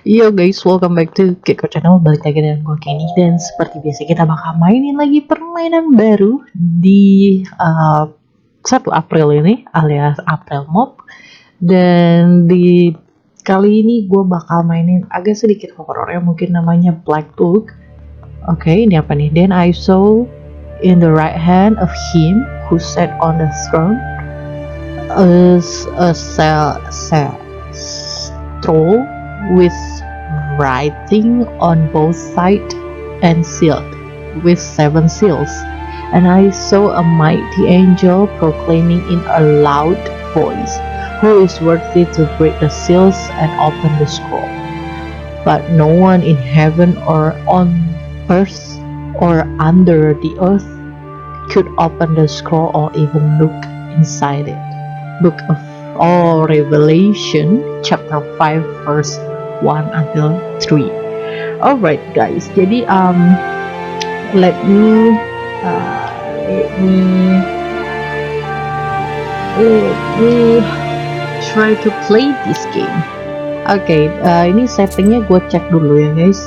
Yo guys, welcome back to KEKO CHANNEL. Balik lagi dengan gue Kenny. Dan seperti biasa kita bakal mainin lagi permainan baru di 1 April ini, alias April Mop. Dan di kali ini gue bakal mainin agak sedikit horror ya, mungkin namanya Black Book. Oke, ini apa nih? Then I saw in the right hand of him who sat on the throne a scroll with writing on both sides and sealed with 7 seals. And I saw a mighty angel proclaiming in a loud voice, "Who is worthy to break the seals and open the scroll?" But no one in heaven or on earth or under the earth could open the scroll or even look inside it. Book of Revelation chapter 5 verse 1 until 3. Alright guys, jadi let me try to play this game. Oke, ini settingnya gue cek dulu ya guys.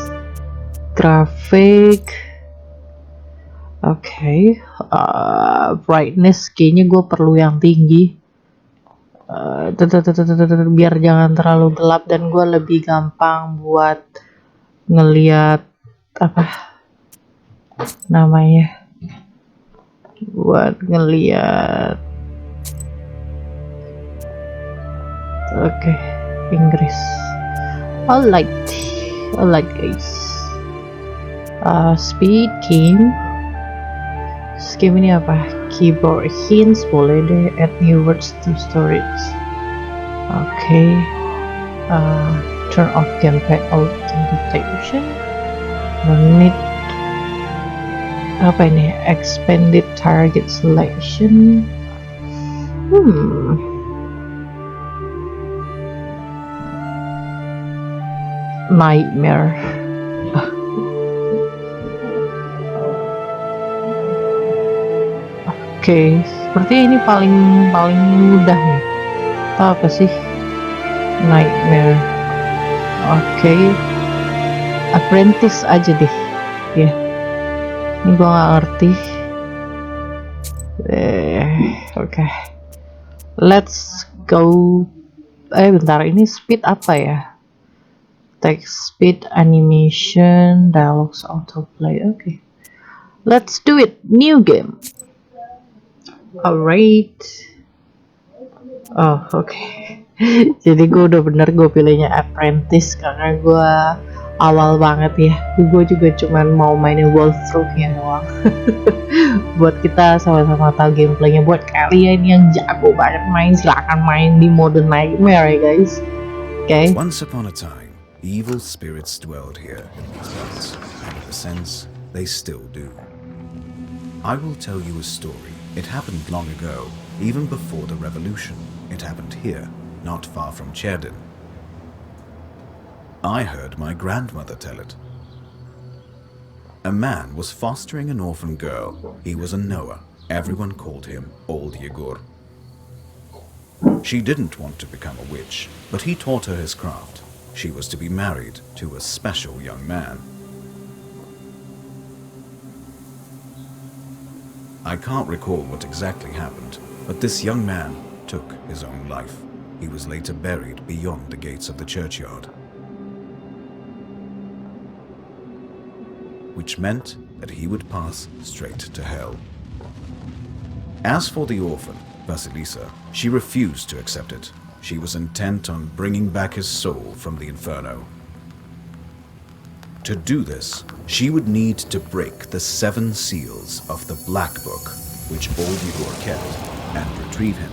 Grafik, oke, brightness kayaknya gue perlu yang tinggi. Biar jangan terlalu gelap dan gue lebih gampang buat ngeliat apa namanya, buat ngeliat. Oke, Inggris. Alright guys. Speed game ini apa? Keyboard hints boleh deh, add new words to storage. Oke. Turn off gamepad authentication. Menit apa ini? Expanded target selection. Nightmare. Oke, seperti ini paling mudah nih. Atau apa sih? Nightmare. Oke. Apprentice aja deh. Ya. Ini gua nggak ngerti. Oke. Let's go. Bentar, ini speed apa ya? Text speed, animation, dialogues, autoplay. Oke. Let's do it. New game. Alright. Oh, oke. Jadi gue udah bener gue pilihnya apprentice karena gue awal banget ya. Gue juga cuman mau mainin walkthrough-nya doang. Buat kita sama-sama tahu gameplaynya. Buat kalian yang jago banget main, silahkan main di mode nightmare ya guys. Oke. Once upon a time, evil spirits dwelled here in these lands, and in a sense, they still do. I will tell you a story. It happened long ago, even before the revolution. It happened here, not far from Cherden. I heard my grandmother tell it. A man was fostering an orphan girl. He was a Noah. Everyone called him Old Yegor. She didn't want to become a witch, but he taught her his craft. She was to be married to a special young man. I can't recall what exactly happened, but this young man took his own life. He was later buried beyond the gates of the churchyard, which meant that he would pass straight to hell. As for the orphan, Vasilisa, she refused to accept it. She was intent on bringing back his soul from the inferno. To do this, she would need to break the 7 seals of the Black Book, which Old Yegor kept, and retrieve him.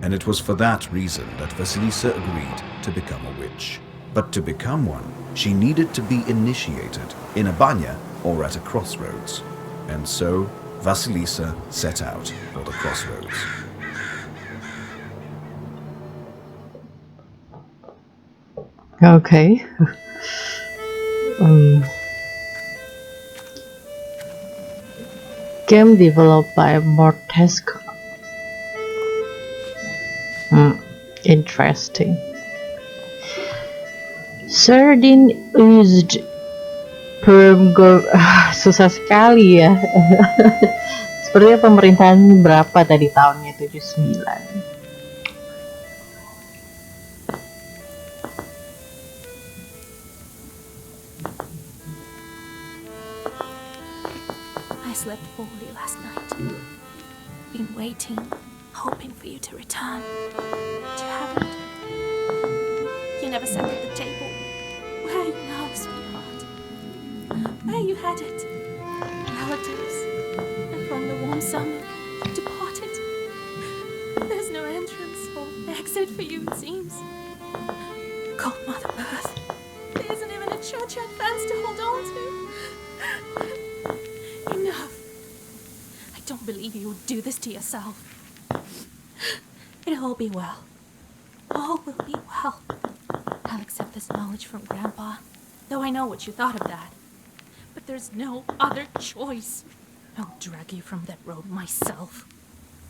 And it was for that reason that Vasilisa agreed to become a witch. But to become one, she needed to be initiated in a banya or at a crossroads. And so, Vasilisa set out for the crossroads. Okay. Game developed by Mortesco. Interesting. Sardin used susah sekali ya. Sepertinya pemerintahan berapa tadi tahunnya 79. I slept poorly last night. Been waiting, hoping for you to return. But you haven't. You never sat at the table. Where are you now, sweetheart? Where you headed? Relatives. And from the warm summer, you departed. There's no entrance or exit for you, it seems. Cold Mother Earth. There isn't even a churchyard fence to hold on to. Enough. I don't believe you would do this to yourself. It'll all be well. All will be well. I'll accept this knowledge from Grandpa, though I know what you thought of that. But there's no other choice. I'll drag you from that road myself.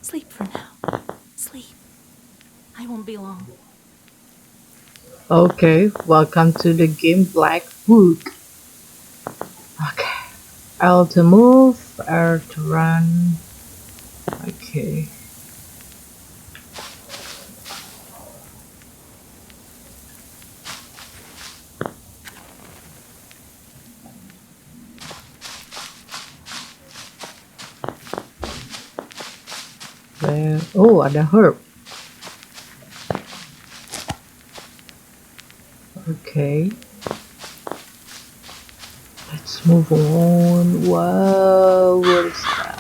Sleep for now. Sleep. I won't be long. Okay, welcome to the game Black Book. Okay, L to move, R to run. Okay. Oh, ada herb. Okay. Let's move on. Wow, what is that?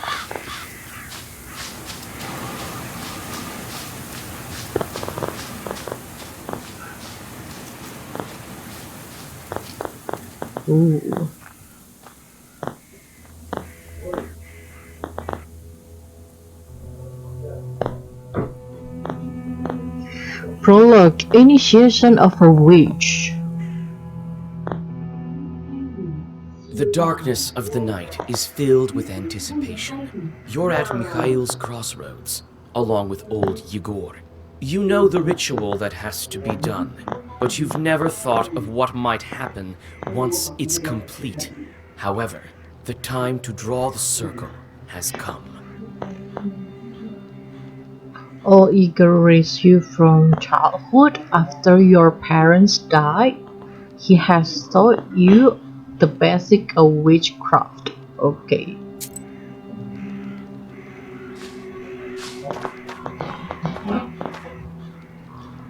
Ooh. Prologue, initiation of a witch. The darkness of the night is filled with anticipation. You're at Mikhail's crossroads, along with old Yegor. You know the ritual that has to be done, but you've never thought of what might happen once it's complete. However, the time to draw the circle has come. All Igor raised you from childhood after your parents died. He has taught you the basic of witchcraft. Okay.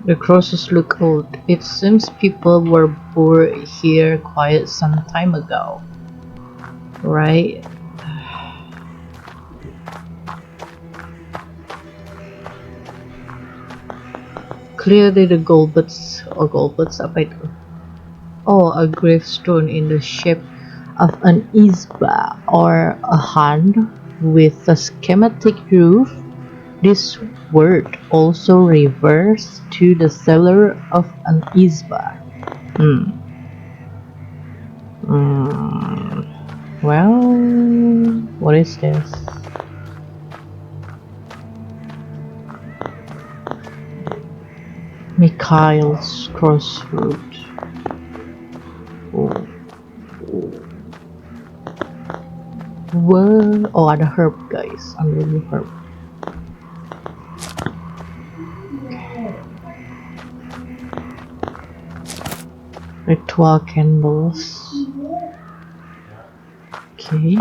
The crosses look old. It seems people were born here quite some time ago. Right? Clearly the goldbuds apa itu? Oh, a gravestone in the shape of an isba or a hand with a schematic roof. This word also refers to the cellar of an isba. Well, what is this? Mikhail's crossroad. Whoa. Oh, ada herb guys. Ambil dulu herb. Ritual candles. Okay.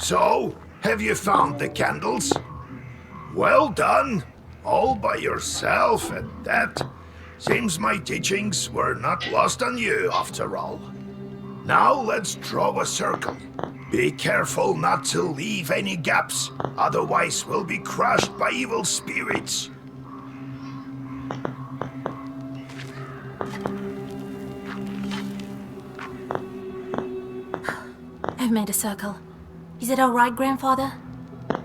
So, have you found the candles? Well done. All by yourself at that. Seems my teachings were not lost on you after all. Now let's draw a circle. Be careful not to leave any gaps, otherwise we'll be crushed by evil spirits. I've made a circle. Is it all right, Grandfather?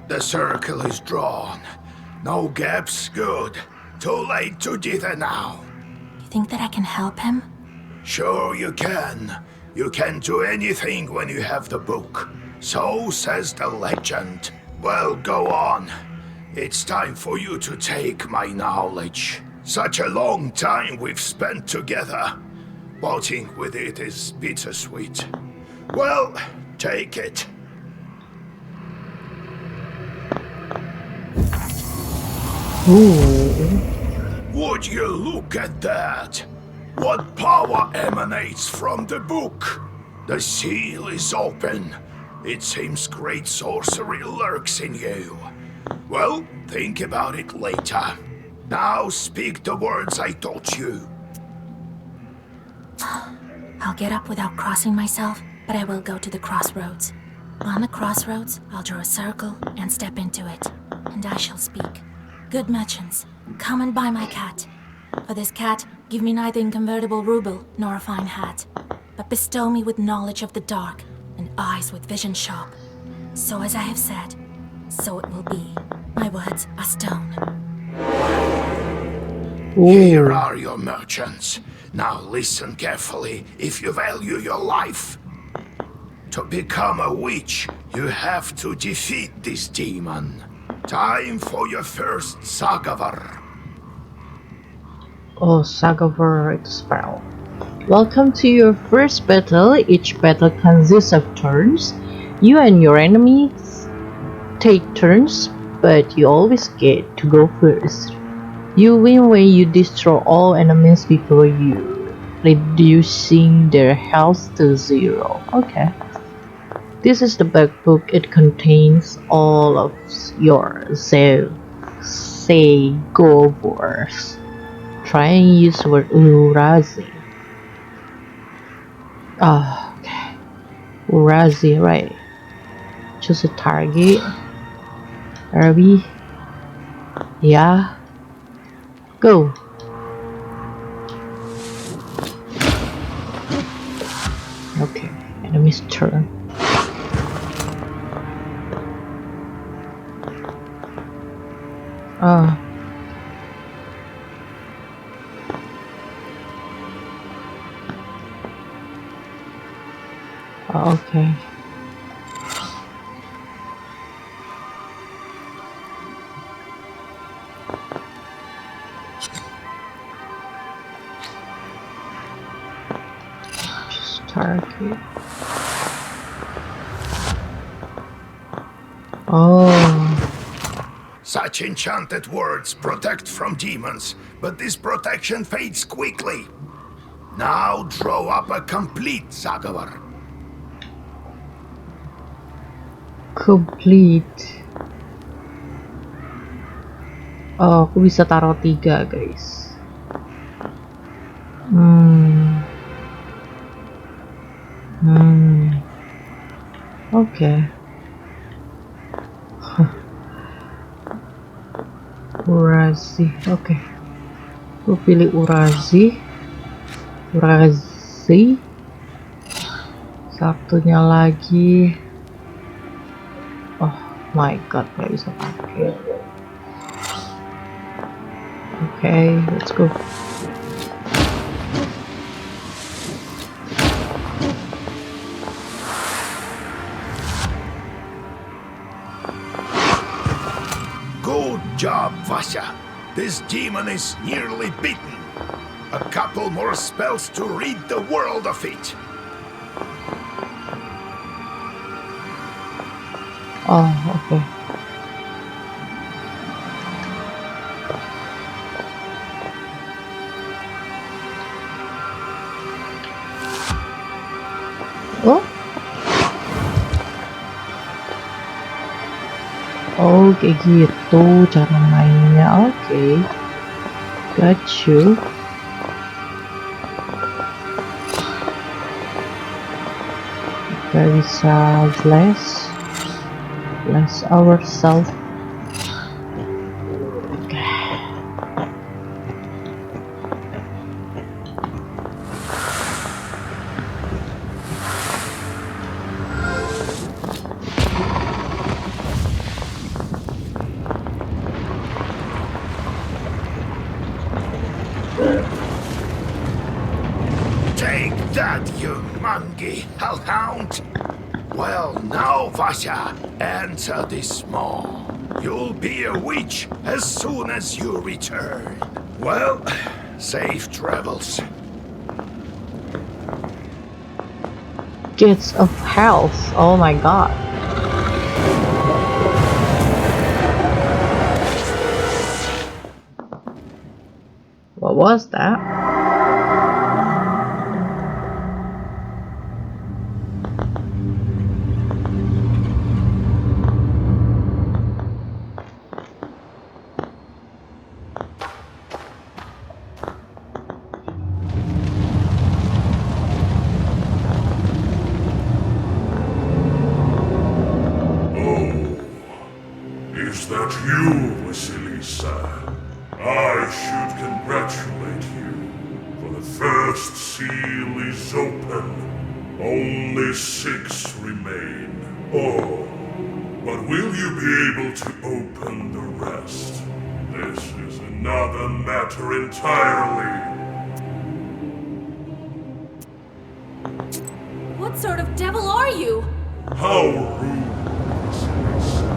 The circle is drawn. No gaps, good. Too late to dither now. You think that I can help him? Sure you can. You can do anything when you have the book. So says the legend. Well, go on. It's time for you to take my knowledge. Such a long time we've spent together. Parting with it is bittersweet. Well, take it. Ooh. Would you look at that? What power emanates from the book? The seal is open. It seems great sorcery lurks in you. Well, think about it later. Now speak the words I taught you. I'll get up without crossing myself, but I will go to the crossroads. On the crossroads, I'll draw a circle and step into it, and I shall speak. Good merchants, come and buy my cat. For this cat, give me neither inconvertible ruble nor a fine hat, but bestow me with knowledge of the dark and eyes with vision sharp. So as I have said, so it will be. My words are stone. Here are your merchants. Now listen carefully if you value your life. To become a witch, you have to defeat this demon. Time for your first Sagavar. Oh, Sagavar spell. Welcome to your first battle. Each battle consists of turns. You and your enemies take turns, but you always get to go first. You win when you destroy all enemies before you, reducing their health to 0. Okay. This is the backbook. It contains all of your Segovors. Try and use the word Urazi. Oh, okay. Urazi, right. Choose a target. Arabi. Yeah. Go. Okay. Enemy's turn. Oh. Okay. Just target. Oh. Such enchanted words protect from demons, but this protection fades quickly. Now draw up a complete Sagavar. Complete. Oh, aku bisa taruh 3, guys. Okay. Urazi. Okay. Aku pilih Urazi. Satunya lagi. Oh my god, nggak bisa pakai. Okay, let's go. Good job, Vasha. This demon is nearly beaten. A couple more spells to rid the world of it. Oh, okay. Oh. Oh, kayak gitu cara mainnya. Okay. Got you. Kita bisa bless ourselves. that, you mangy hellhound? Well, now, Vasha, answer this maw. You'll be a witch as soon as you return. Well, safe travels. Gates of health. Oh my god. What was that? Is that you, Vasilisa? I should congratulate you, for the first seal is open. Only 6 remain. Oh, but will you be able to open the rest? This is another matter entirely. What sort of devil are you? How rude, Vasilisa.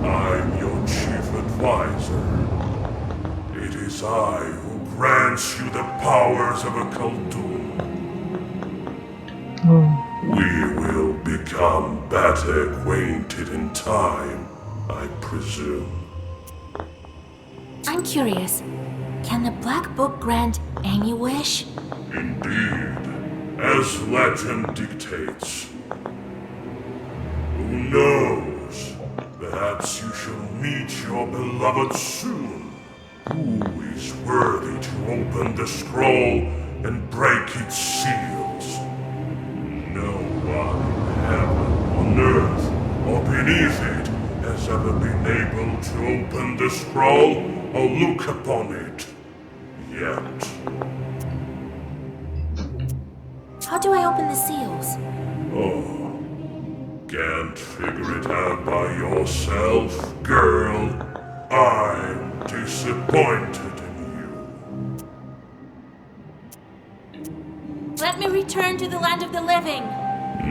I'm your chief advisor. It is I who grants you the powers of a Khaldun. We will become better acquainted in time, I presume. I'm curious. Can the Black Book grant any wish? Indeed, as legend dictates. Who knows? Perhaps you shall meet your beloved soon. Who is worthy to open the scroll and break its seals? No one in heaven, on earth, or beneath it has ever been able to open the scroll or look upon it. Yet. How do I open the seals? Oh. Can't figure it out by yourself, girl. I'm disappointed in you. Let me return to the land of the living.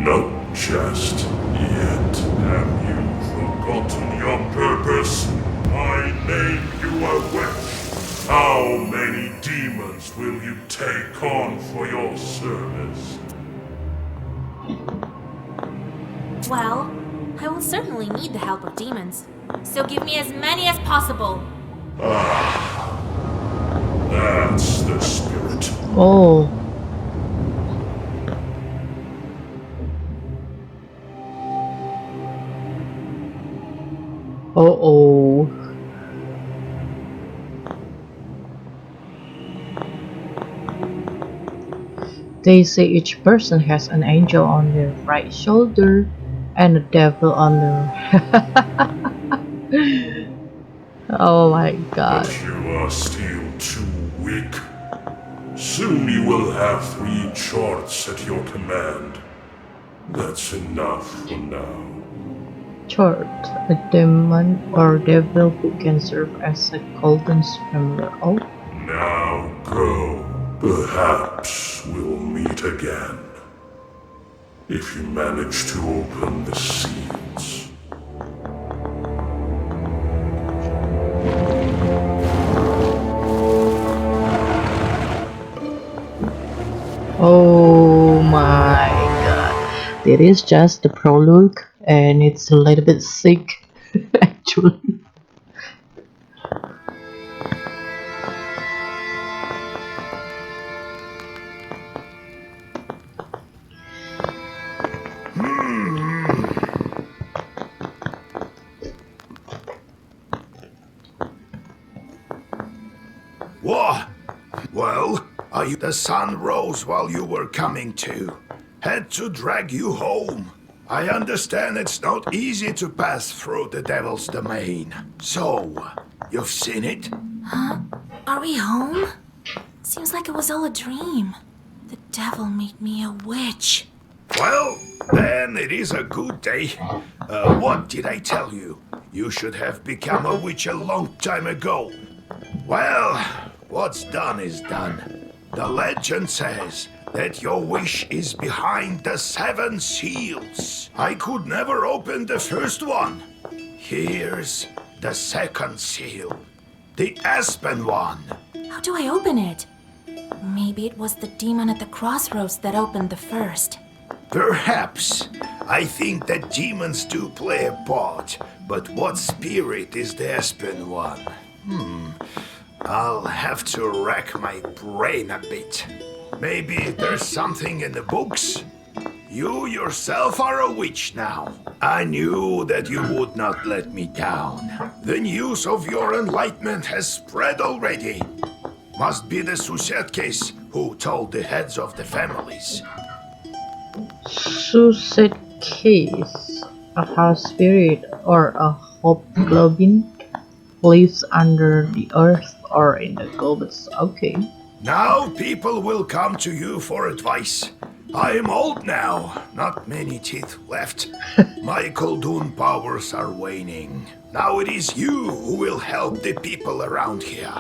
Not just yet. Have you forgotten your purpose? I named you a witch. How many demons will you take on for your service? Well, I will certainly need the help of demons. So give me as many as possible. That's the spirit. Oh. Uh-oh. They say each person has an angel on their right shoulder and a devil on their... Oh my god. But you are still too weak. Soon you will have 3 charts at your command. That's enough for now. Chart, a demon or devil who can serve as a golden swimmer. Oh. Now go. Perhaps we'll meet again. If you manage to open the seals. Oh my god. It is just the prologue and it's a little bit sick actually. What? Well, the sun rose while you were coming to. Had to drag you home. I understand it's not easy to pass through the devil's domain. So, you've seen it? Huh? Are we home? Seems like it was all a dream. The devil made me a witch. Well, then it is a good day. What did I tell you? You should have become a witch a long time ago. Well, what's done is done. The legend says that your wish is behind the 7 seals. I could never open the first one. Here's the second seal, the aspen one. How do I open it? Maybe it was the demon at the crossroads that opened the first. Perhaps. I think that demons do play a part, but what spirit is the aspen one? I'll have to rack my brain a bit. Maybe there's something in the books? You yourself are a witch now. I knew that you would not let me down. The news of your enlightenment has spread already. Must be the Susetcase who told the heads of the families. Suicide case. A house spirit or a hobgoblin lives under the earth or in the gulbets. Okay. Now people will come to you for advice. I am old now, not many teeth left. My Koldun powers are waning. Now it is you who will help the people around here.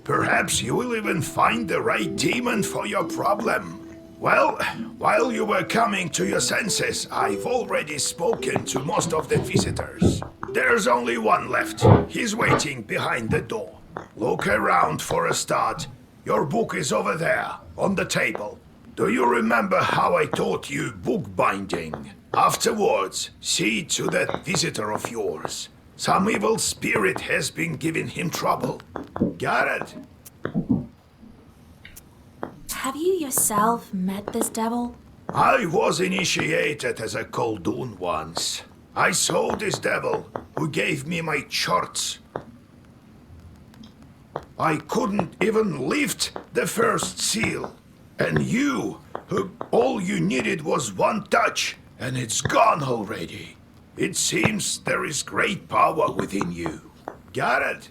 Perhaps you will even find the right demon for your problem. Well, while you were coming to your senses, I've already spoken to most of the visitors. There's only one left. He's waiting behind the door. Look around for a start. Your book is over there, on the table. Do you remember how I taught you bookbinding? Afterwards, see to that visitor of yours. Some evil spirit has been giving him trouble. Got it? Have you yourself met this devil? I was initiated as a Koldun once. I saw this devil, who gave me my charts. I couldn't even lift the first seal. And you, all you needed was one touch, and it's gone already. It seems there is great power within you. Got it?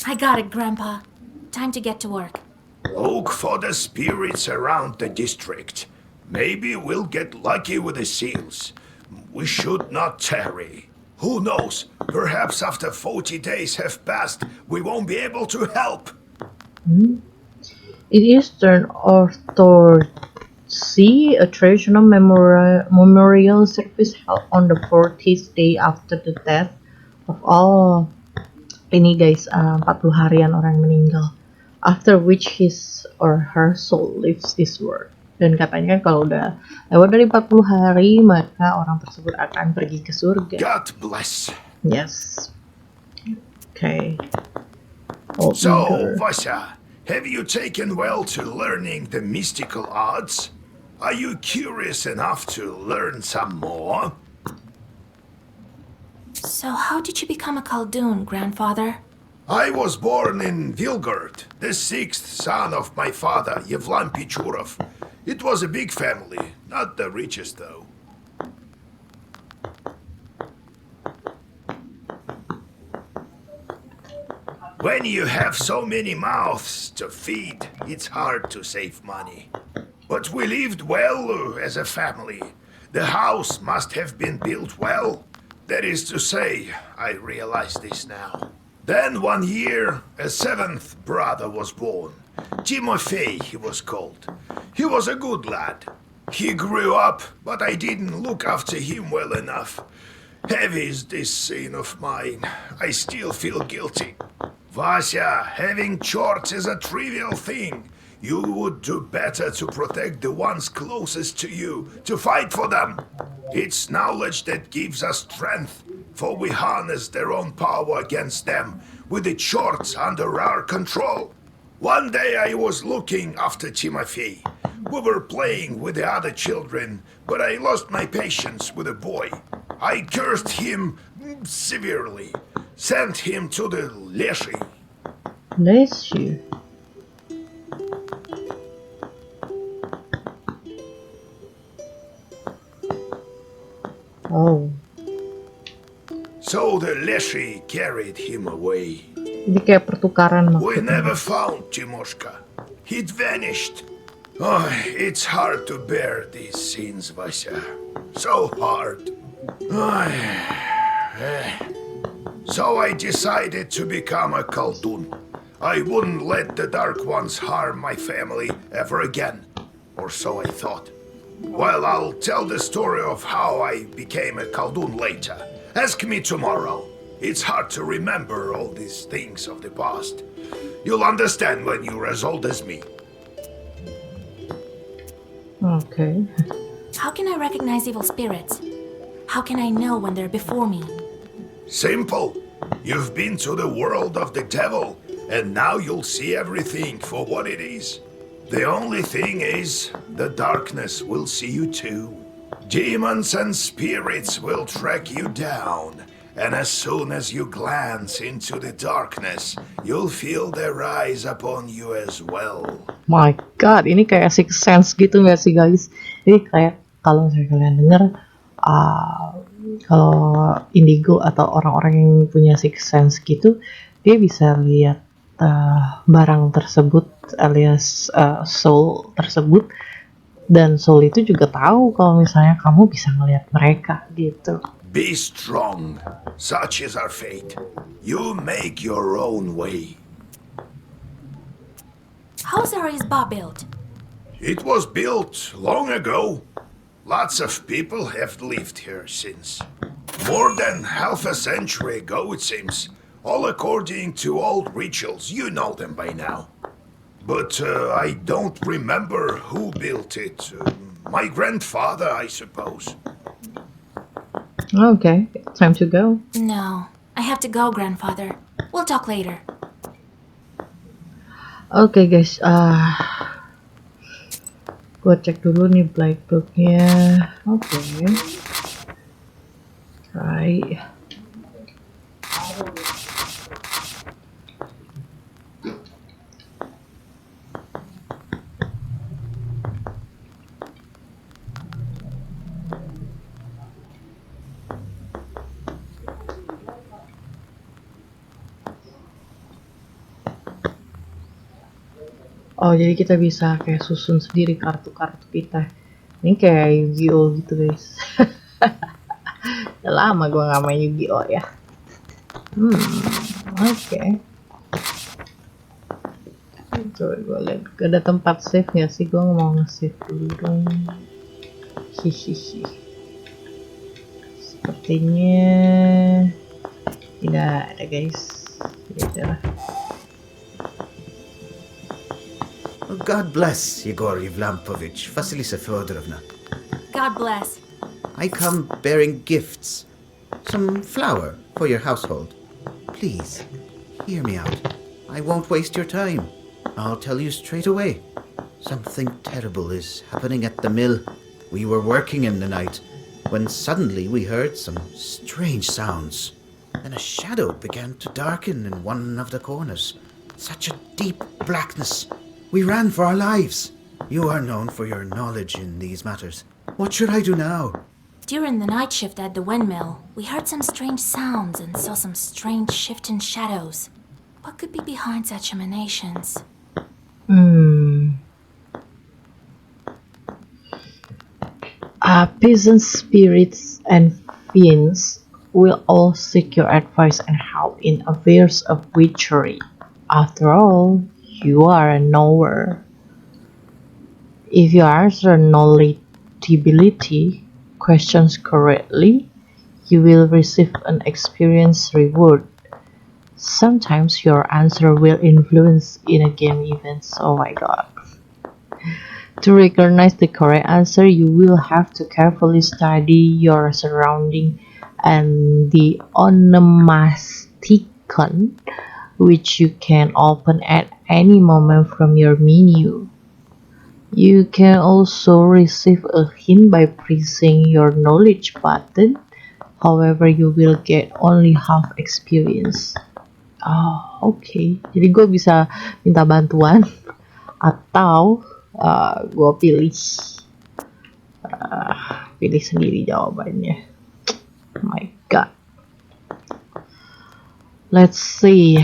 I got it, Grandpa. Time to get to work. Look for the spirits around the district. Maybe we'll get lucky with the seals. We should not tarry. Who knows? Perhaps after 40 days have passed, we won't be able to help. In Eastern Orthodoxy, a traditional memorial service held on the 40th day after the death of all ini guys, 40 harian orang meninggal. After which his or her soul leaves this world. Dan katanya kan kalau udah lewat dari 40 hari, maka orang tersebut akan pergi ke surga. God bless. Yes. Okay. Old So, Igor. Vasya, have you taken well to learning the mystical arts? Are you curious enough to learn some more? So how did you become a Khaldun, Grandfather? I was born in Vilgard, the 6th son of my father, Yevlan Pichurov. It was a big family, not the richest though. When you have so many mouths to feed, it's hard to save money. But we lived well as a family. The house must have been built well. That is to say, I realize this now. Then one year, a 7th brother was born. Timofey he was called. He was a good lad. He grew up, but I didn't look after him well enough. Heavy is this sin of mine. I still feel guilty. Vasya, having chores is a trivial thing. You would do better to protect the ones closest to you, to fight for them. It's knowledge that gives us strength, for we harness their own power against them, with the chores under our control. One day I was looking after Timofey. We were playing with the other children, but I lost my patience with the boy. I cursed him severely, sent him to the Leshi. Bless you. Oh, So the Leshi carried him away. ini kayak pertukaran We maksudnya. never found Timoshka. He'd vanished. Oh, it's hard to bear these scenes, Vasya. So hard. So I decided to become a Khaldun. I wouldn't let the Dark Ones harm my family ever again. Or so I thought. Well, I'll tell the story of how I became a Khaldun later. Ask me tomorrow. It's hard to remember all these things of the past. You'll understand when you're as old as me. Okay. How can I recognize evil spirits? How can I know when they're before me? Simple. You've been to the world of the devil, and now you'll see everything for what it is. The only thing is, the darkness will see you too. Demons and spirits will track you down, and as soon as you glance into the darkness, you'll feel their eyes upon you as well. My God, ini kayak Six Sense gitu nggak sih guys? Ini kayak kalau misalnya kalian dengar, kalau indigo atau orang-orang yang punya Six Sense gitu, dia bisa lihat barang tersebut alias soul tersebut, dan soul itu juga tahu kalau misalnya kamu bisa ngelihat mereka gitu. Be strong. Such is our fate. You make your own way. How's Arisba built? It was built long ago. Lots of people have lived here since. More than half a century ago, it seems. All according to old rituals. You know them by now. But I don't remember who built it. My grandfather, I suppose. Okay, time to go. No, I have to go, grandfather. We'll talk later. Oke guys, gua cek dulu nih black booknya. Oke. Right. Oh, jadi kita bisa kayak susun sendiri kartu-kartu kita. Ini kayak Yu-Gi-Oh gitu guys. Udah lama gue gak main Yu-Gi-Oh ya. Oke. Coba gue lihat, ada tempat save nggak sih? Gue mau nge-save dulu dong. Hihihi. Sepertinya tidak ada guys. Ya lah. God bless Yegor Yevlampovich, Vasilisa Feodorovna. God bless. I come bearing gifts. Some flour for your household. Please, hear me out. I won't waste your time. I'll tell you straight away. Something terrible is happening at the mill. We were working in the night, when suddenly we heard some strange sounds. Then a shadow began to darken in one of the corners. Such a deep blackness. We ran for our lives. You are known for your knowledge in these matters. What should I do now? During the night shift at the windmill, we heard some strange sounds and saw some strange shifting shadows. What could be behind such emanations? Peasant spirits and fiends will all seek your advice and help in affairs of witchery. After all, you are a knower. If you answer knowledgeability questions correctly, you will receive an experience reward. Sometimes your answer will influence in a game events. Oh my god. To recognize the correct answer, you will have to carefully study your surrounding and the onomasticon, which you can open at any moment from your menu. You can also receive a hint by pressing your knowledge button. However, you will get only half experience. Oh, okay. Jadi gue bisa minta bantuan atau gue pilih sendiri jawabannya. Oh my god. Let's see.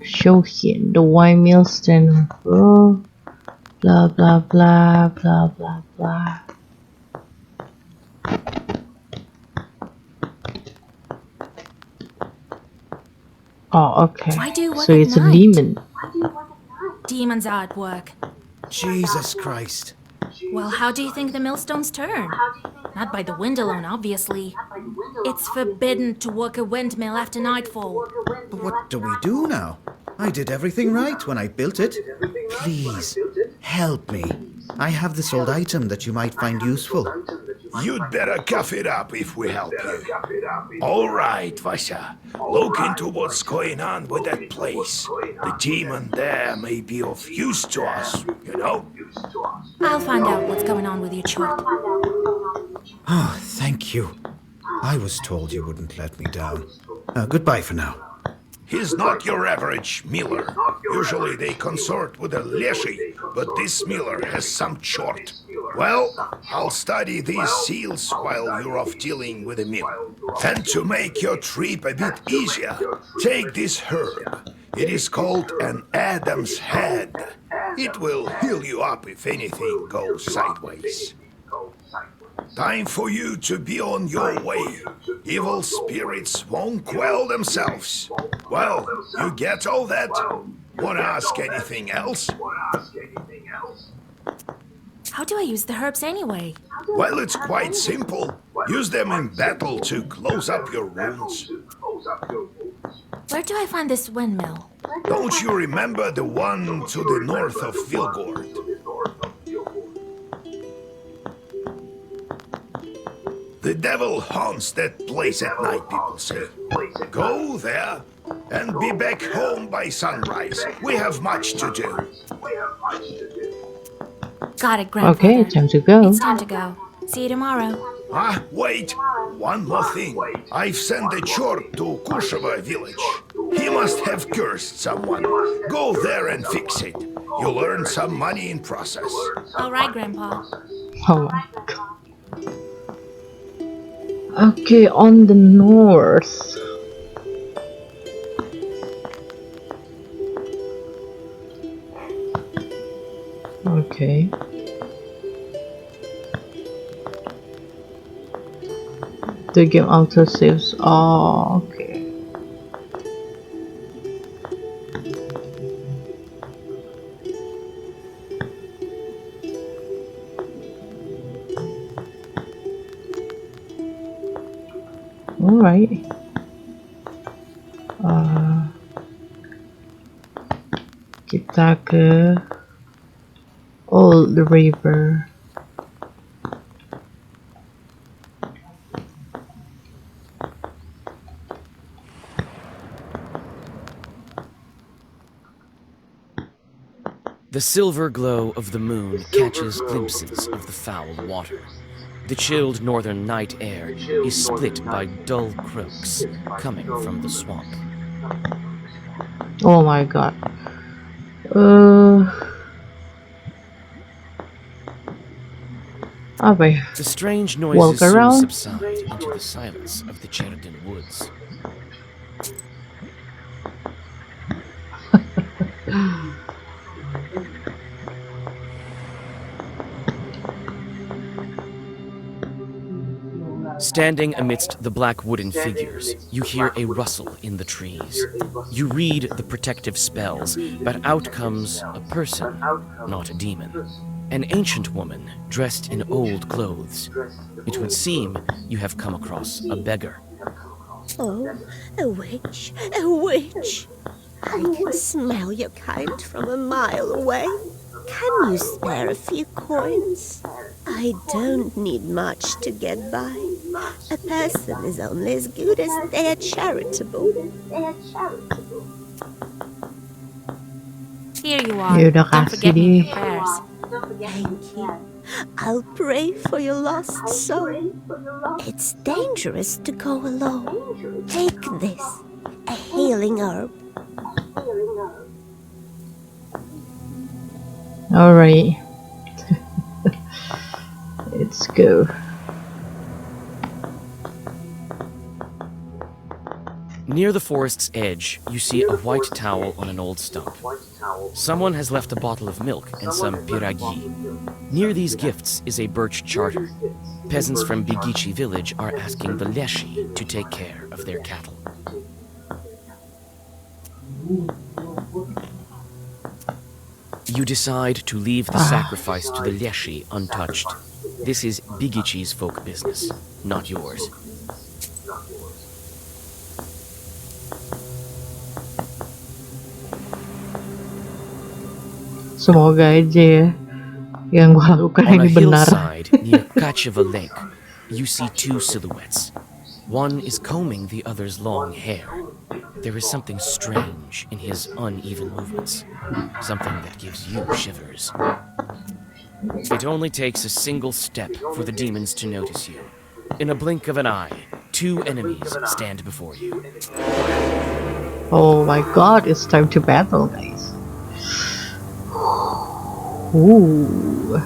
Show him the wine mill stand for blah blah blah blah blah blah. Oh, okay. Why do you work So at it's a night? demon. Demons are at work. Jesus Christ. Well, how do you think the millstones turn? Not by the wind alone, obviously. It's forbidden to work a windmill after nightfall. But what do we do now? I did everything right when I built it. Please, help me. I have this old item that you might find useful. You'd better cough it up if we help you. All right, Vasha. Look into what's going on with that place. The demon there may be of use to us, you know? I'll find out what's going on with your chart. Oh, thank you. I was told you wouldn't let me down. Goodbye for now. He's not your average miller. Usually they consort with a leshy, but this miller has some chort. Well, I'll study these seals while you're off dealing with the mill. And to make your trip a bit easier, take this herb. It is called an Adam's head. It will heal you up if anything goes sideways. Time for you to be on your way. Evil spirits won't quell themselves. Well, you get all that? Wanna ask anything else? How do I use the herbs anyway? Well, it's quite simple. Use them in battle to close up your wounds. Where do I find this windmill? Don't you remember the one to the north of Vilgord? The devil haunts that place at night, people say. Go there and be back home by sunrise. We have much to do. Got it, Grandpa. Okay, time to go. It's time to go. See you tomorrow. Ah, wait. One more thing. I've sent a chort to Kusheva village. He must have cursed someone. Go there and fix it. You'll earn some money in process. All right, Grandpa. Oh my god. Okay, on the north. Okay. The game auto saves. Oh, okay. Alright. Kita ke Old River. The silver glow of the moon catches glimpses of the foul water. The chilled northern night air is split by dull croaks coming from the swamp. Oh my god. Apa ya? The strange Walk noises soon around. subside into the silence of the Cherden woods. Standing amidst the black wooden figures, you hear a rustle in the trees. You read the protective spells, but out comes a person, not a demon. An ancient woman dressed in old clothes. It would seem you have come across a beggar. Oh, a witch, a witch. I can smell your kind from a mile away. Can you spare a few coins? I don't need much to get by. A person is only as good as they are charitable. Here you are. Ya udah Don't kasih forget me in deh. your prayers. Thank you. I'll pray for your lost soul. It's dangerous to go alone. Take this, a healing herb. Alright. Let's go. Near the forest's edge, you see a white towel on an old stump. Someone has left a bottle of milk and some piragi. Near these gifts is a birch charter. Peasants from Bigichi village are asking the leshi to take care of their cattle. You decide to leave the sacrifice to the Leshy untouched. This is Bigichi's folk business, not yours. Semoga aja ya yang gue lakukan On a ini benar. hillside near Kacheva Lake, you see two silhouettes. One is combing the other's long hair. There is something strange in his uneven movements, something that gives you shivers. It only takes a single step for the demons to notice you. In a blink of an eye, two enemies stand before you. Oh my god, it's time to battle, guys. Ooh.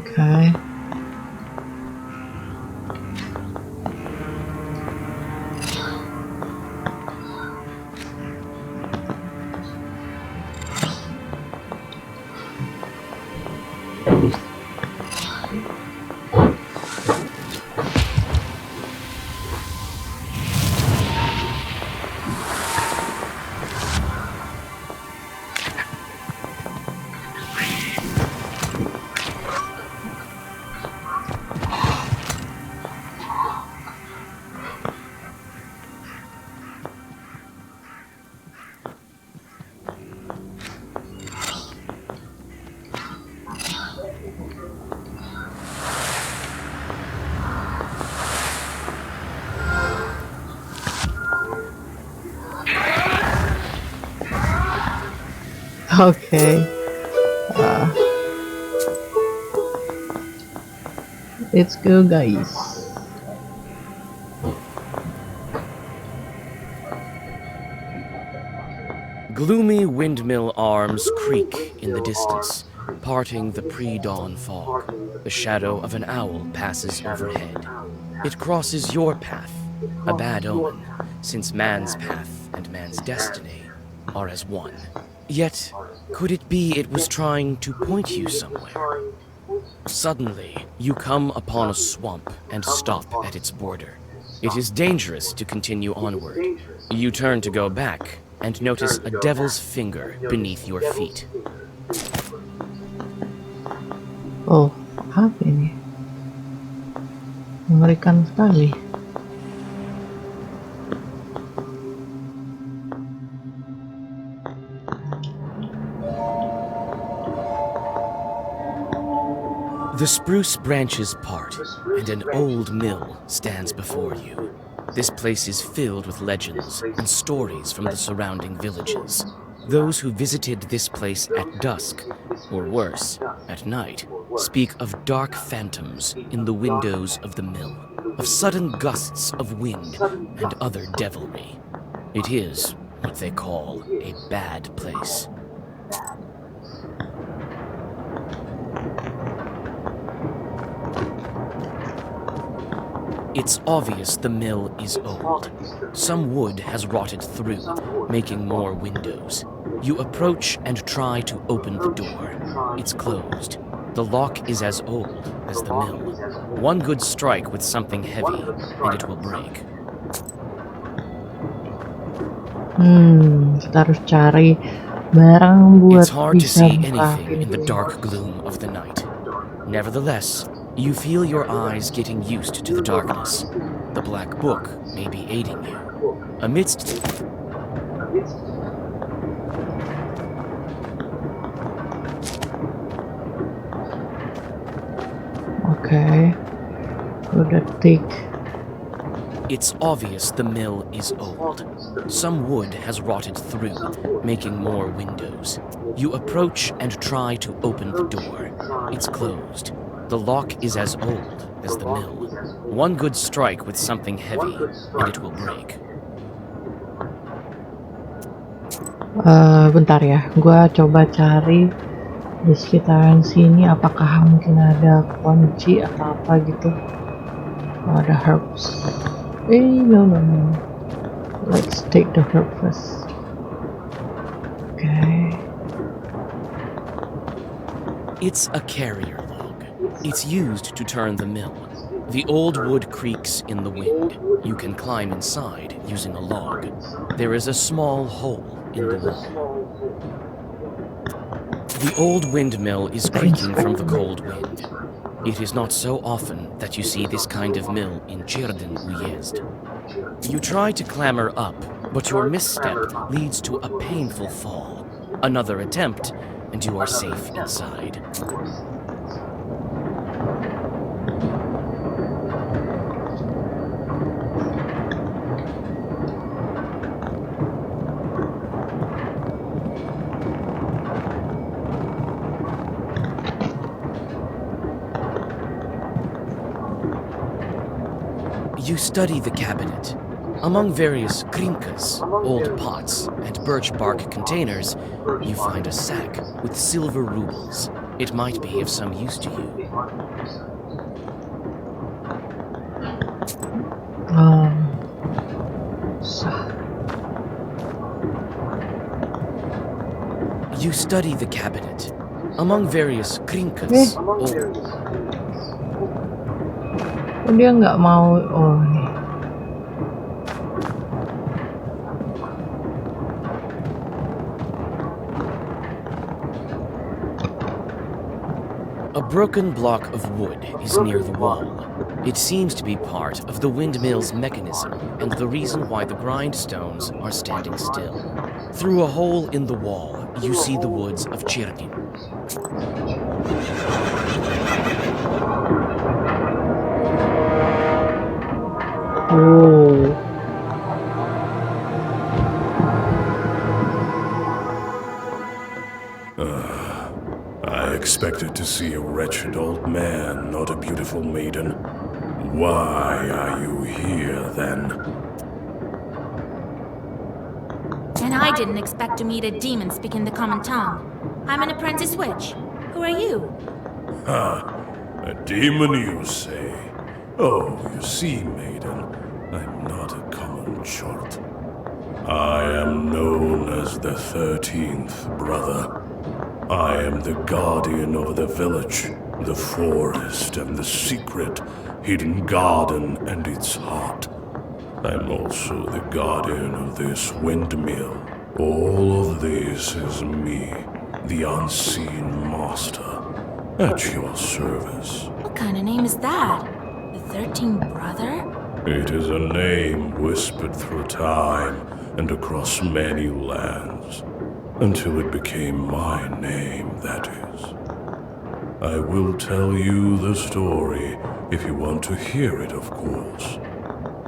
Okay. Okay. Let's go, guys. Gloomy windmill arms creak in the distance, parting the pre-dawn fog. The shadow of an owl passes overhead. It crosses your path, a bad omen, since man's path and man's destiny are as one. Yet, could it be it was trying to point you somewhere? Suddenly, you come upon a swamp and stop at its border. It is dangerous to continue onward. You turn to go back and notice a devil's finger beneath your feet. Oh, apa ini? Mengerikan sekali. The spruce branches part, and an old mill stands before you. This place is filled with legends and stories from the surrounding villages. Those who visited this place at dusk, or worse, at night, speak of dark phantoms in the windows of the mill, of sudden gusts of wind and other devilry. It is what they call a bad place. It's obvious the mill is old. Some wood has rotted through, making more windows. You approach and try to open the door. It's closed. The lock is as old as the mill. One good strike with something heavy, and it will break. Kita harus cari barang buat It's hard to bisa see buka anything in the pintu. dark gloom of the night. Nevertheless, you feel your eyes getting used to the darkness. The black book may be aiding you. Amidst Okay. Udah tik. It's obvious the mill is old. Some wood has rotted through, making more windows. You approach and try to open the door. It's closed. The lock is as old as the mill. One good strike with something heavy, and it will break. Bentar ya, gua coba cari di sekitaran sini apakah mungkin ada kunci atau apa gitu. Ada herbs. No. Let's take the herb first. Okay. It's a carrier log. It's used to turn the mill. The old wood creaks in the wind. You can climb inside using a log. There is a small hole in the wall. The old windmill is creaking from the cold wind. It is not so often that you see this kind of mill in Cirden Uyezd. You try to clamber up, but your misstep leads to a painful fall. Another attempt, and you are safe inside. You study the cabinet. Among various krinkas, old pots, and birch bark containers, you find a sack with silver rubles. It might be of some use to you. You study the cabinet. Among various krinkas, Dia nggak mau. Oh, nih. A broken block of wood is near the wall. It seems to be part of the windmill's mechanism and the reason why the grindstones are standing still. Through a hole in the wall, you see the woods of Cirden. Oh. I expected to see a wretched old man, not a beautiful maiden. Why are you here, then? And I didn't expect to meet a demon speaking the common tongue. I'm an apprentice witch. Who are you? A demon, you say? Oh, you see, maiden, I'm not a common chort. I am known as the 13th brother. I am the guardian of the village, the forest, and the secret hidden garden and its heart. I'm also the guardian of this windmill. All of this is me, the unseen master, at your service. What kind of name is that? The 13th brother? It is a name whispered through time and across many lands, until it became my name, that is. I will tell you the story if you want to hear it, of course.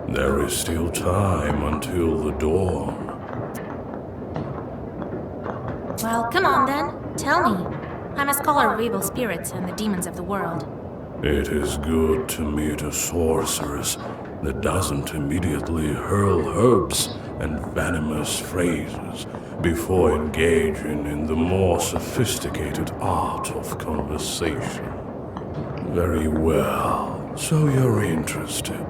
There is still time until the dawn. Well, come on then. Tell me. I'm a scholar of evil spirits and the demons of the world. It is good to meet a sorceress that doesn't immediately hurl herbs and venomous phrases before engaging in the more sophisticated art of conversation. Very well, so you're interested.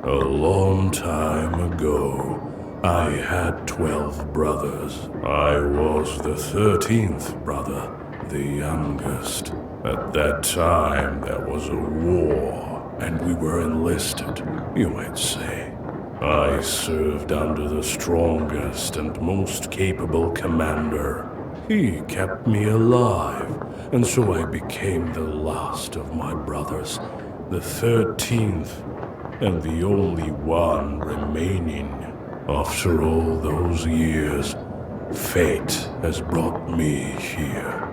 A long time ago, I had 12 brothers. I was the 13th brother, the youngest. At that time, there was a war, and we were enlisted, you might say. I served under the strongest and most capable commander. He kept me alive, and so I became the last of my brothers, the 13th, and the only one remaining. After all those years, fate has brought me here.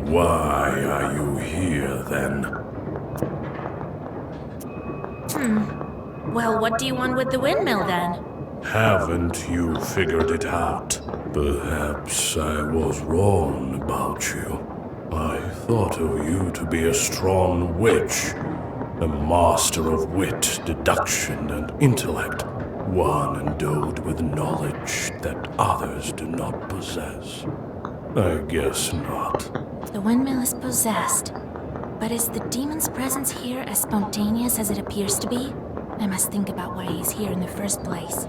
Why are you here, then? Well, what do you want with the windmill then? Haven't you figured it out? Perhaps I was wrong about you. I thought of you to be a strong witch, a master of wit, deduction, and intellect, one endowed with knowledge that others do not possess. I guess not. The windmill is possessed. But is the demon's presence here as spontaneous as it appears to be? I must think about why he's here in the first place.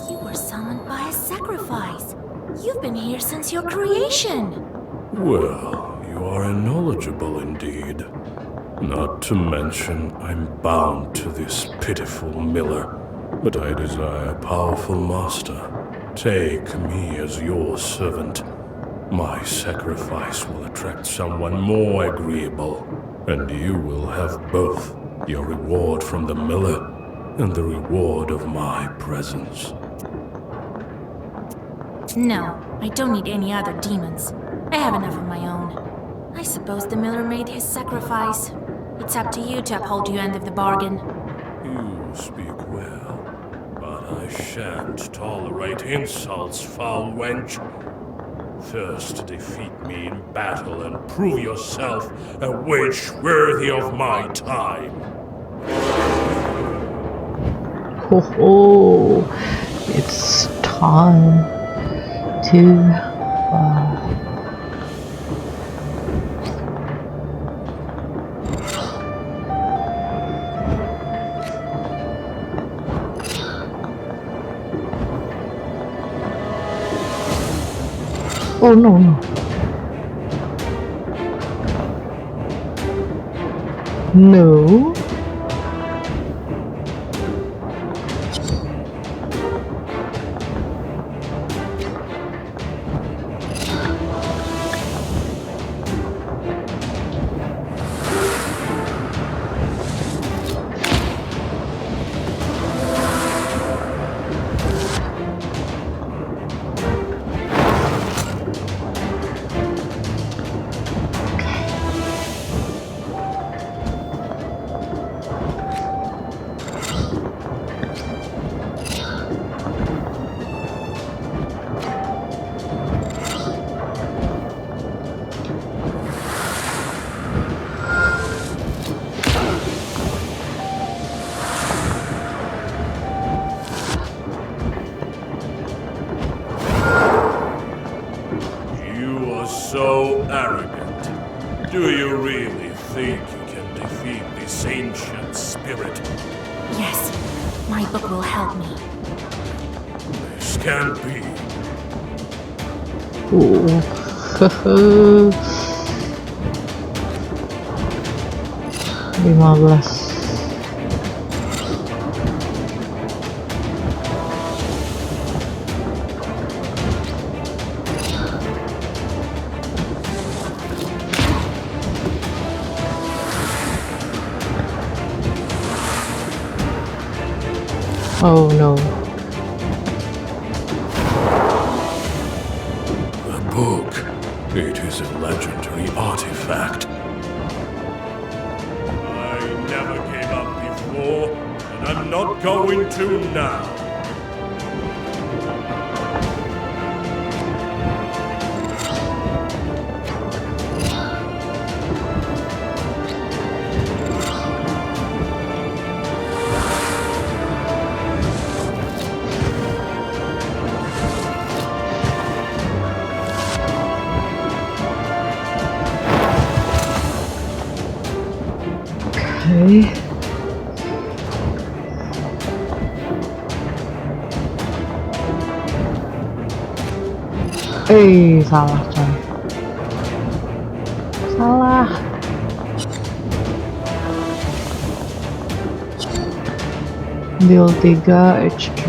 You were summoned by a sacrifice. You've been here since your creation. Well, you are knowledgeable indeed. Not to mention, I'm bound to this pitiful miller, but I desire a powerful master. Take me as your servant. My sacrifice will attract someone more agreeable, and you will have both your reward from the miller and the reward of my presence. No, I don't need any other demons. I have enough of my own. I suppose the miller made his sacrifice. It's up to you to uphold your end of the bargain. You speak well, but I shan't tolerate insults, foul wench. First defeat me in battle and prove yourself a witch worthy of my time. Oh, it's time to oh no. No. So arrogant. Do you really think you can defeat this ancient spirit? Yes, my book will help me. This can't be. Oh. 15. Oh no. The book. It is a legendary artifact. I never gave up before, and I'm not going to now. Okay. Salah coy. Salah. Build 3 HP.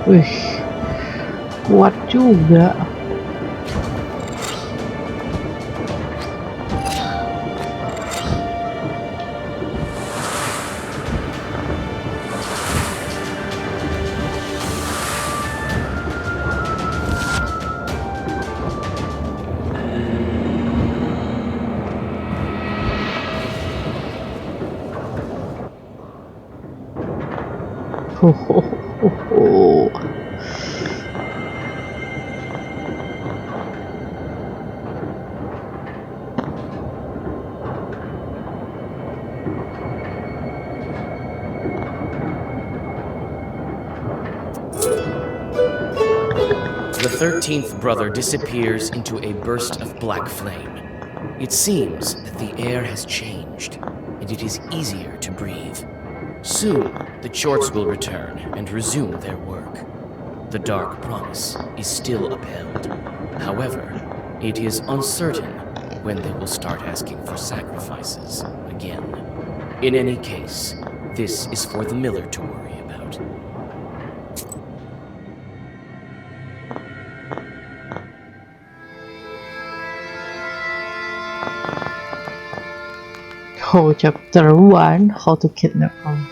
Wih, kuat juga. Ho, ho, ho, ho. The 13th brother disappears into a burst of black flame. It seems that the air has changed, and it is easier to breathe. Soon, the Chorts will return and resume their work. The dark promise is still upheld. However, it is uncertain when they will start asking for sacrifices again. In any case, this is for the miller to worry about. Oh, chapter 1, how to kidnap And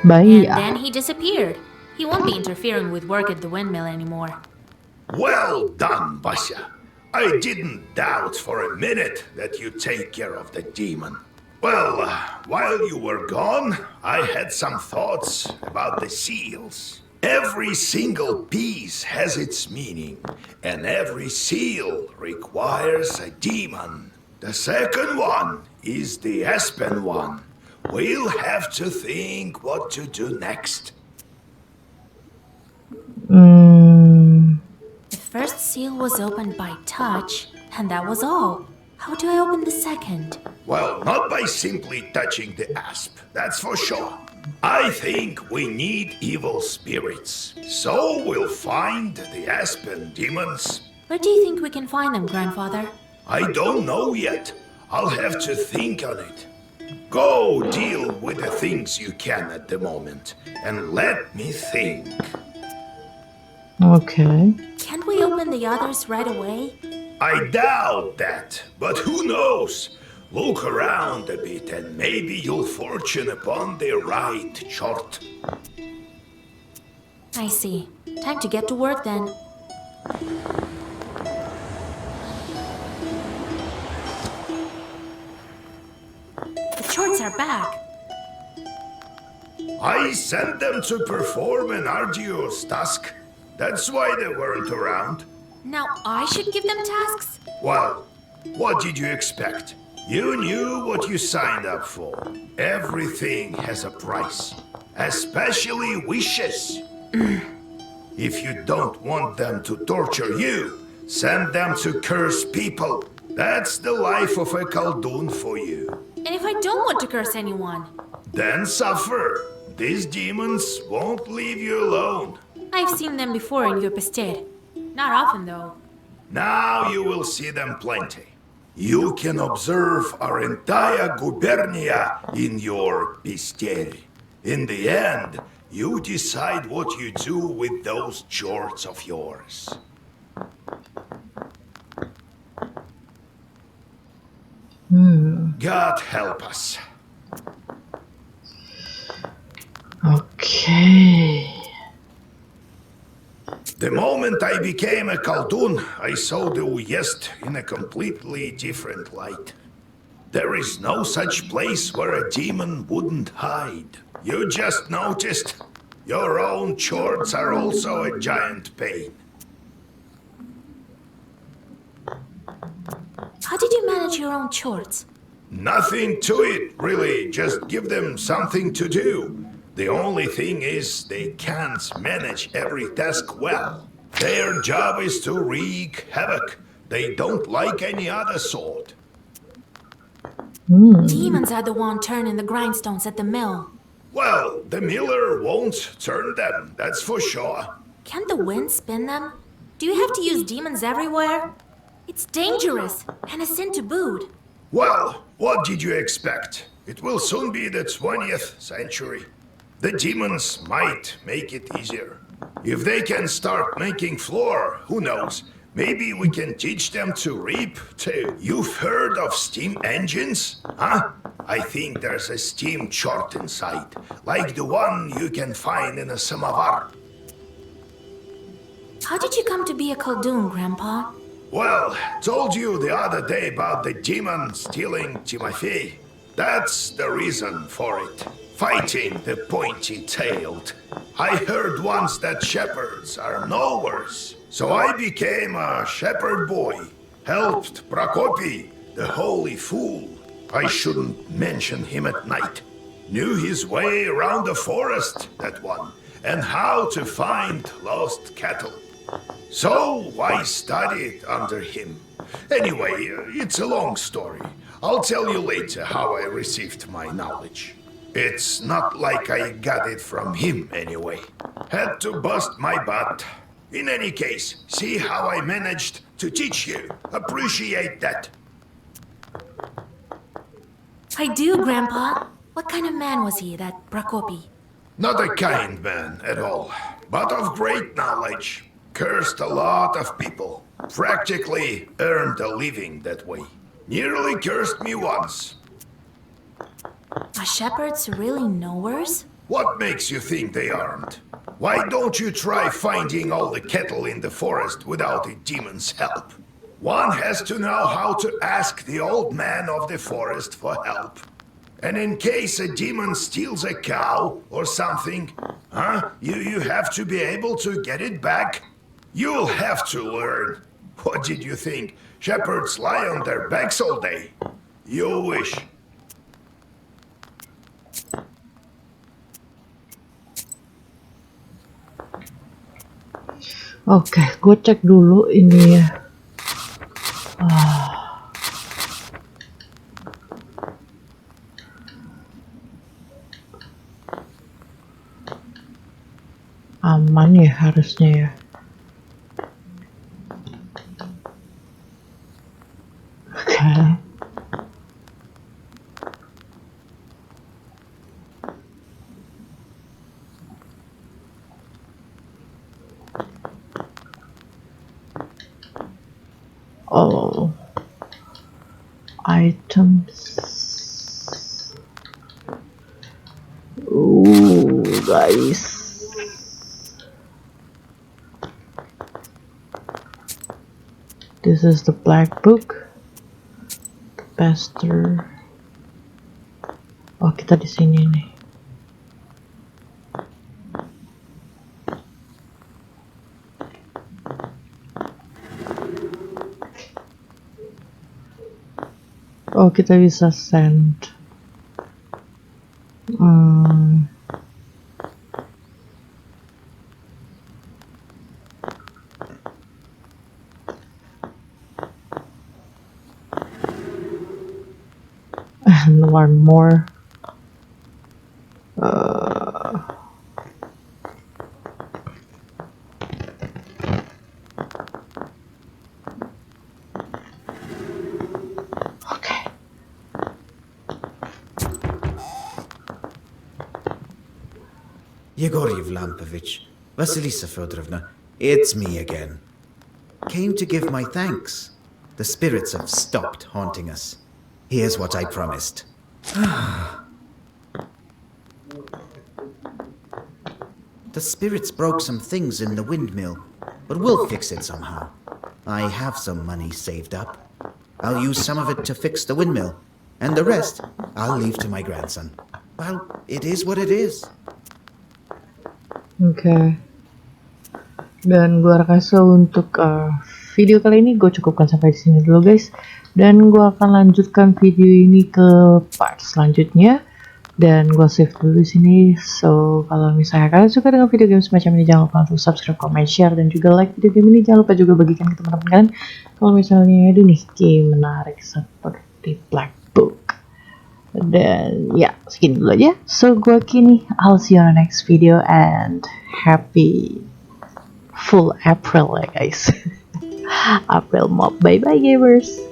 Baya. then he disappeared. He won't be interfering with work at the windmill anymore. Well done, Basha. I didn't doubt for a minute that you'd take care of the demon. Well, while you were gone, I had some thoughts about the seals. Every single piece has its meaning, and every seal requires a demon. The second one is the aspen one. We'll have to think what to do next. The first seal was opened by touch, and that was all. How do I open the second? Well, not by simply touching the asp, that's for sure. I think we need evil spirits, so we'll find the aspen demons. Where do you think we can find them, Grandfather? I don't know yet. I'll have to think on it. Go deal with the things you can at the moment, and let me think. Okay. Can't we open the others right away? I doubt that, but who knows? Look around a bit and maybe you'll fortune upon the right chart. I see. Time to get to work then. The Chorts are back. I sent them to perform an arduous task. That's why they weren't around. Now I should give them tasks? Well, what did you expect? You knew what you signed up for. Everything has a price, especially wishes. If you don't want them to torture you, send them to curse people. That's the life of a Khaldun for you. And if I don't want to curse anyone? Then suffer. These demons won't leave you alone. I've seen them before in your Pested. Not often, though. Now you will see them plenty. You can observe our entire gubernia in your Pisteri. In the end, you decide what you do with those jorts of yours. God help us. Okay. The moment I became a Khaldun, I saw the Uyest in a completely different light. There is no such place where a demon wouldn't hide. You just noticed? Your own chores are also a giant pain. How did you manage your own chores? Nothing to it, really. Just give them something to do. The only thing is, they can't manage every task well. Their job is to wreak havoc. They don't like any other sort. Demons are the one turning the grindstones at the mill. Well, the miller won't turn them, that's for sure. Can't the wind spin them? Do you have to use demons everywhere? It's dangerous, and a sin to boot. Well, what did you expect? It will soon be the 20th century. The demons might make it easier. If they can start making flour, who knows? Maybe we can teach them to reap too. You've heard of steam engines? Huh? I think there's a steam chart inside, like the one you can find in a samovar. How did you come to be a Khaldun, Grandpa? Well, told you the other day about the demon stealing Timothy. That's the reason for it. Fighting the pointy-tailed. I heard once that shepherds are no worse. So I became a shepherd boy. Helped Prokopy, the holy fool. I shouldn't mention him at night. Knew his way around the forest, that one. And how to find lost cattle. So I studied under him. Anyway, it's a long story. I'll tell you later how I received my knowledge. It's not like I got it from him anyway. Had to bust my butt. In any case, see how I managed to teach you. Appreciate that. I do, Grandpa. What kind of man was he, that Prokopy? Not a kind man at all, but of great knowledge. Cursed a lot of people. Practically earned a living that way. Nearly cursed me once. Are shepherds really knowers? What makes you think they aren't? Why don't you try finding all the cattle in the forest without a demon's help? One has to know how to ask the old man of the forest for help. And in case a demon steals a cow or something, you have to be able to get it back. You'll have to learn. What did you think? Shepherds lie on their backs all day? You wish. Oke, gue cek dulu ini ya. Aman ya harusnya ya. Oke. Oh, items. Ooh, guys. This is the black book. The pastor. Oh, kita di sini nih. Oh, kita bisa send. And one more. Yegor Yevlampovich, Vasilisa Fedorovna, it's me again. Came to give my thanks. The spirits have stopped haunting us. Here's what I promised. The spirits broke some things in the windmill, but we'll fix it somehow. I have some money saved up. I'll use some of it to fix the windmill, And the rest, I'll leave to my grandson. Well, it is what it is. Oke. Dan gue rasa untuk video kali ini gue cukupkan sampai di sini dulu guys. Dan gue akan lanjutkan video ini ke part selanjutnya. Dan gue save dulu di sini. So kalau misalnya kalian suka dengan video game semacam ini, jangan lupa untuk subscribe, comment, share, dan juga like video game ini. Jangan lupa juga bagikan ke teman-teman kalian. Kalau misalnya ada nih game menarik seperti Black Book. Dan ya segini dulu aja. So gue kini, I'll see you on the next video and happy full April ya guys. April mob. Bye bye gamers.